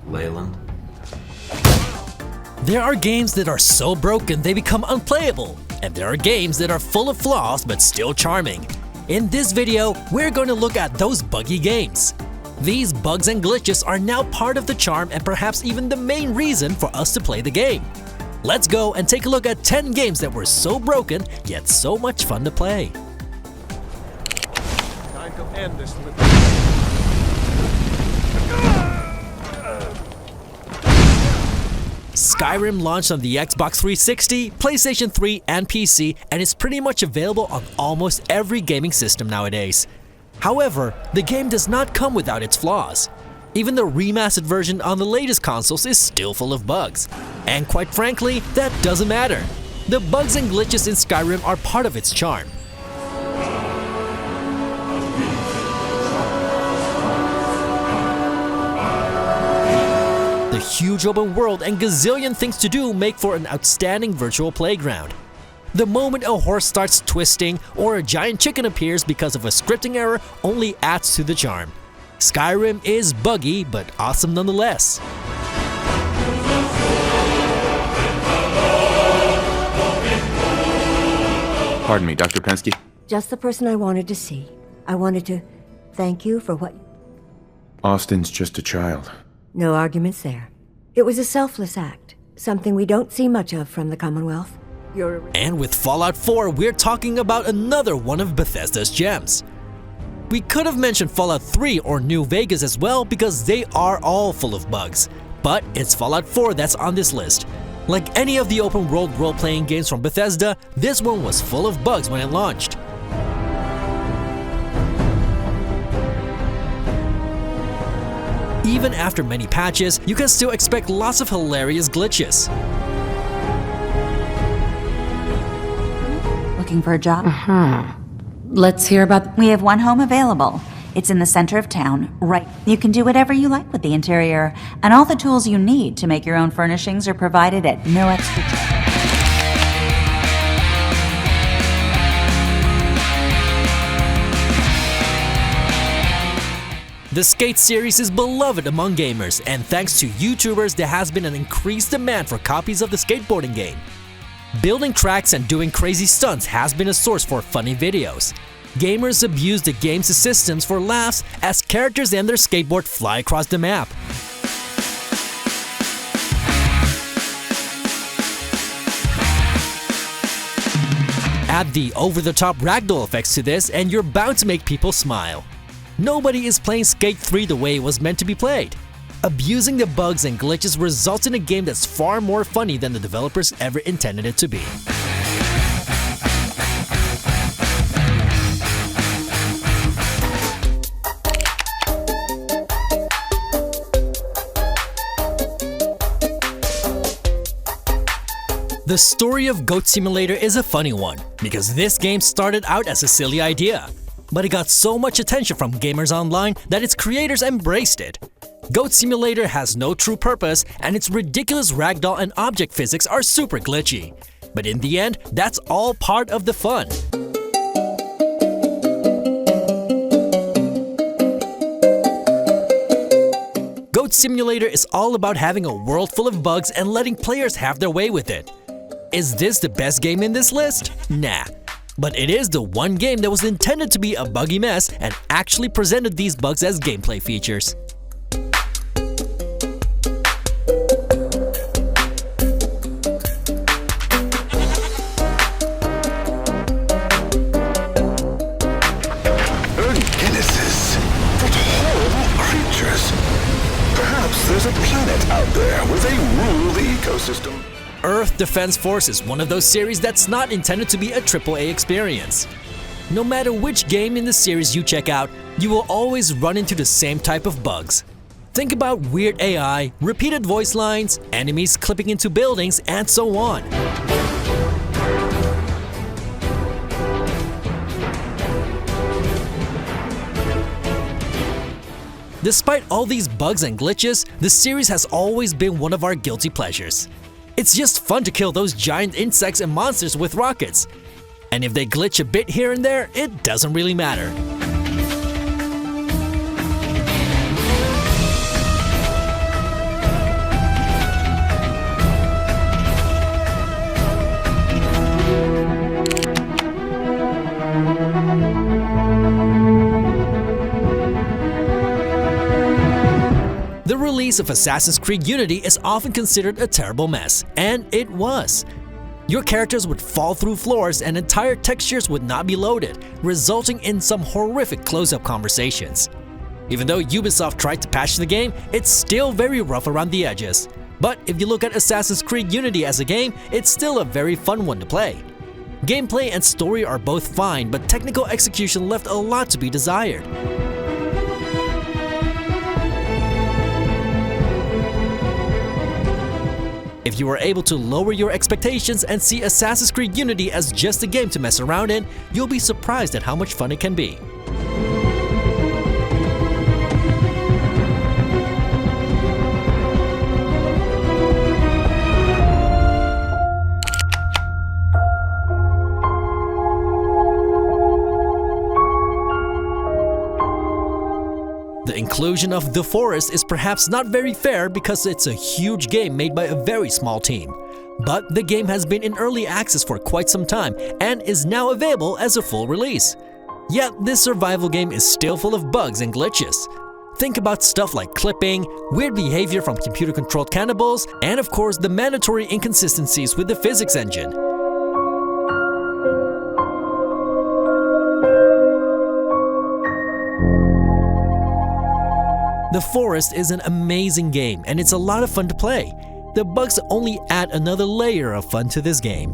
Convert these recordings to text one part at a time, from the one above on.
Leyland. There are games that are so broken they become unplayable, and there are games that are full of flaws but still charming. In this video, we're going to look at those buggy games. These bugs and glitches are now part of the charm and perhaps even the main reason for us to play the game. Let's go and take a look at 10 games that were so broken, yet so much fun to play. Time to end this little... Skyrim launched on the Xbox 360, PlayStation 3, and PC, and is pretty much available on almost every gaming system nowadays. However, the game does not come without its flaws. Even the remastered version on the latest consoles is still full of bugs. And quite frankly, that doesn't matter. The bugs and glitches in Skyrim are part of its charm. The huge open world and gazillion things to do make for an outstanding virtual playground. The moment a horse starts twisting or a giant chicken appears because of a scripting error only adds to the charm. Skyrim is buggy, but awesome nonetheless. Pardon me, Dr. Pensky? Just the person I wanted to see. I wanted to thank you for what... Austin's just a child. No arguments there. It was a selfless act, something we don't see much of from the Commonwealth. And with Fallout 4, we're talking about another one of Bethesda's gems. We could have mentioned Fallout 3 or New Vegas as well because they are all full of bugs. But it's Fallout 4 that's on this list. Like any of the open world role-playing games from Bethesda, this one was full of bugs when it launched. Even after many patches, you can still expect lots of hilarious glitches. Looking for a job? Let's hear about... We have one home available. It's in the center of town, right? You can do whatever you like with the interior, and all the tools you need to make your own furnishings are provided at no extra charge. The Skate series is beloved among gamers, and thanks to YouTubers, there has been an increased demand for copies of the skateboarding game. Building tracks and doing crazy stunts has been a source for funny videos. Gamers abuse the game's systems for laughs as characters and their skateboard fly across the map. Add the over-the-top ragdoll effects to this and you're bound to make people smile. Nobody is playing Skate 3 the way it was meant to be played. Abusing the bugs and glitches results in a game that's far more funny than the developers ever intended it to be. The story of Goat Simulator is a funny one, because this game started out as a silly idea. But it got so much attention from gamers online that its creators embraced it. Goat Simulator has no true purpose, and its ridiculous ragdoll and object physics are super glitchy. But in the end, that's all part of the fun. Goat Simulator is all about having a world full of bugs and letting players have their way with it. Is this the best game in this list? Nah. But it is the one game that was intended to be a buggy mess and actually presented these bugs as gameplay features. Genesis, what horrible creatures! Perhaps there's a planet out there where they rule the ecosystem. Earth Defense Force is one of those series that's not intended to be a AAA experience. No matter which game in the series you check out, you will always run into the same type of bugs. Think about weird AI, repeated voice lines, enemies clipping into buildings, and so on. Despite all these bugs and glitches, the series has always been one of our guilty pleasures. It's just fun to kill those giant insects and monsters with rockets. And if they glitch a bit here and there, it doesn't really matter. The release of Assassin's Creed Unity is often considered a terrible mess, and it was. Your characters would fall through floors and entire textures would not be loaded, resulting in some horrific close-up conversations. Even though Ubisoft tried to patch the game, it's still very rough around the edges. But if you look at Assassin's Creed Unity as a game, it's still a very fun one to play. Gameplay and story are both fine, but technical execution left a lot to be desired. If you are able to lower your expectations and see Assassin's Creed Unity as just a game to mess around in, you'll be surprised at how much fun it can be. The inclusion of The Forest is perhaps not very fair because it's a huge game made by a very small team. But the game has been in early access for quite some time and is now available as a full release. Yet this survival game is still full of bugs and glitches. Think about stuff like clipping, weird behavior from computer-controlled cannibals, and of course the mandatory inconsistencies with the physics engine. The Forest is an amazing game and it's a lot of fun to play. The bugs only add another layer of fun to this game.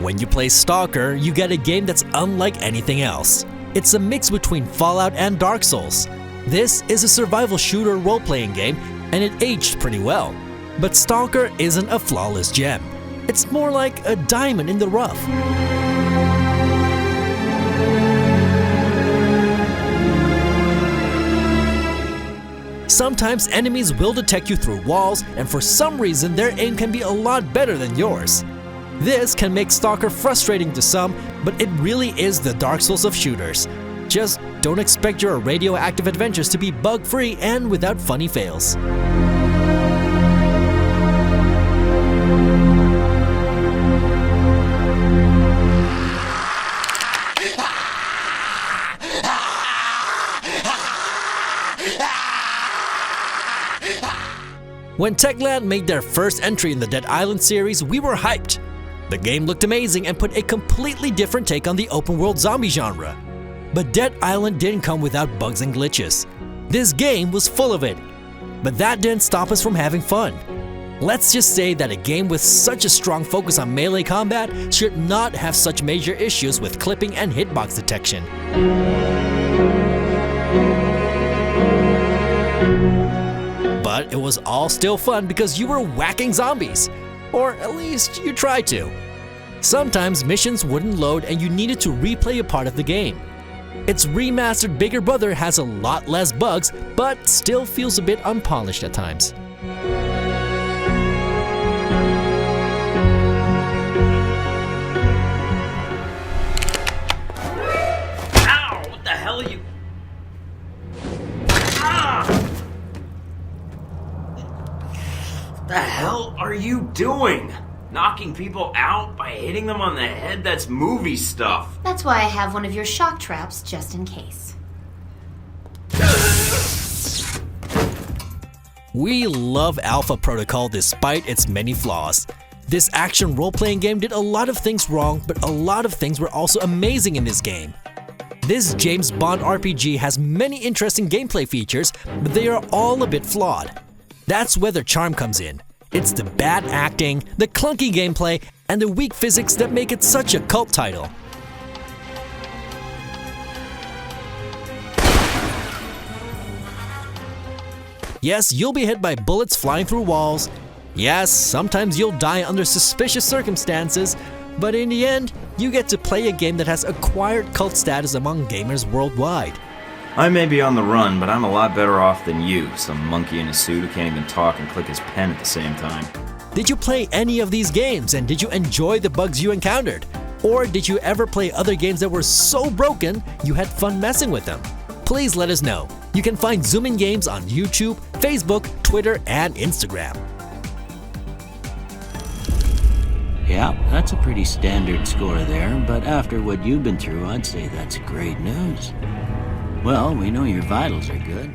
When you play S.T.A.L.K.E.R, you get a game that's unlike anything else. It's a mix between Fallout and Dark Souls. This is a survival shooter role-playing game, and it aged pretty well. But S.T.A.L.K.E.R isn't a flawless gem. It's more like a diamond in the rough. Sometimes enemies will detect you through walls, and for some reason their aim can be a lot better than yours. This can make S.T.A.L.K.E.R frustrating to some, but it really is the Dark Souls of shooters. Just don't expect your radioactive adventures to be bug-free and without funny fails. When Techland made their first entry in the Dead Island series, we were hyped. The game looked amazing and put a completely different take on the open-world zombie genre. But Dead Island didn't come without bugs and glitches. This game was full of it. But that didn't stop us from having fun. Let's just say that a game with such a strong focus on melee combat should not have such major issues with clipping and hitbox detection. But it was all still fun because you were whacking zombies. Or at least you tried to. Sometimes missions wouldn't load and you needed to replay a part of the game. Its remastered bigger brother has a lot less bugs, but still feels a bit unpolished at times. Ow! What the hell are you... Ah! What the hell are you doing? Knocking people out by hitting them on the head? That's movie stuff. That's why I have one of your shock traps just in case. We love Alpha Protocol despite its many flaws. This action role-playing game did a lot of things wrong, but a lot of things were also amazing in this game. This James Bond RPG has many interesting gameplay features, but they are all a bit flawed. That's where the charm comes in. It's the bad acting, the clunky gameplay, and the weak physics that make it such a cult title. Yes, you'll be hit by bullets flying through walls. Yes, sometimes you'll die under suspicious circumstances, but in the end, you get to play a game that has acquired cult status among gamers worldwide. I may be on the run, but I'm a lot better off than you, some monkey in a suit who can't even talk and click his pen at the same time. Did you play any of these games and did you enjoy the bugs you encountered? Or did you ever play other games that were so broken you had fun messing with them? Please let us know. You can find Zoomin Games on YouTube, Facebook, Twitter, and Instagram. Yeah, that's a pretty standard score there, but after what you've been through, I'd say that's great news. Well, we know your vitals are good.